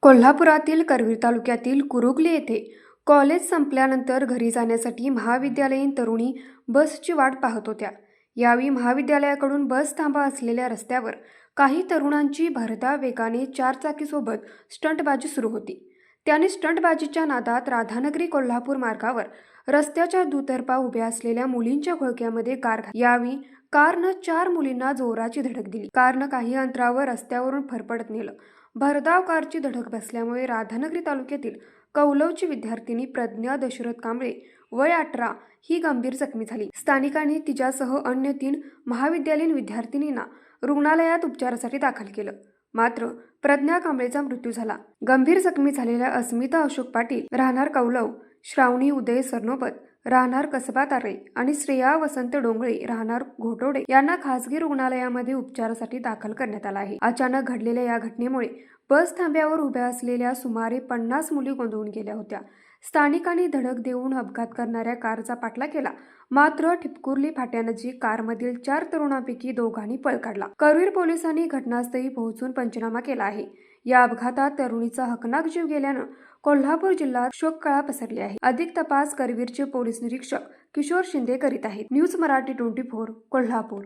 कोल्हापुरातील करवीर तालुक्यातील कुरुगले येथे कॉलेज संपल्यानंतर घरी जाण्यासाठी महाविद्यालयीन तरुणी बसची वाट पाहत होत्या। यावेळी महाविद्यालयाकडून बस थांबा असलेल्या रस्त्यावर काही तरुणांची भरधाव वेगाने चारचाकीसोबत स्टंटबाजी सुरू होती। त्याने स्टंटबाजीच्या नादात राधानगरी कोल्हापूर मार्गावर रस्त्याच्या दुतर्फा उभ्या असलेल्या मुलींच्या घोळक्यामध्ये कार घातली। यावेळी कारनं 4 मुलींना जोराची धडक दिली। कारनं काही अंतरावर रस्त्यावरून फरफटत नेलं। भरधाव कारची धडक बसल्यामुळे राधानगरी तालुक्यातील कौलवची विद्यार्थिनी प्रज्ञा दशरथ कांबळे वय 18 ही गंभीर जखमी झाली। स्थानिकांनी तिच्यासह अन्य 3 महाविद्यालयीन विद्यार्थिनींना रुग्णालयात उपचारासाठी दाखल केलं, मात्र प्रज्ञा कांबळेचा मृत्यू झाला। गंभीर जखमी झालेल्या अस्मिता अशोक पाटील राहणार कौलव, श्रावणी उदय सरनोबत राहणार कसबा तारे आणि श्रेया वसंत डोंगळे राहणार घोटोडे यांना खासगी रुग्णालयामध्ये उपचारासाठी दाखल करण्यात आला आहे। अचानक घडलेल्या या घटनेमुळे बस थांब्यावर उभ्या असलेल्या सुमारे 50 मुली गोंधळून गेल्या होत्या। स्थानिकांनी धडक देऊन अपघात करणाऱ्या कारचा पाठलाग केला, मात्र ठिपकुर्ली फाट्यानजीक कारमधील 4 तरुणांपैकी दोघांनी पळ काढला। करवीर पोलिसांनी घटनास्थळी पोहोचून पंचनामा केला आहे। या अपघातात तरुणीचा हकनाक जीव गेल्यानं कोल्हापूर जिल्ह्यात शोककळा पसरली आहे। अधिक तपास करवीरचे पोलीस निरीक्षक किशोर शिंदे करीत आहेत। न्यूज मराठी 24 कोल्हापूर।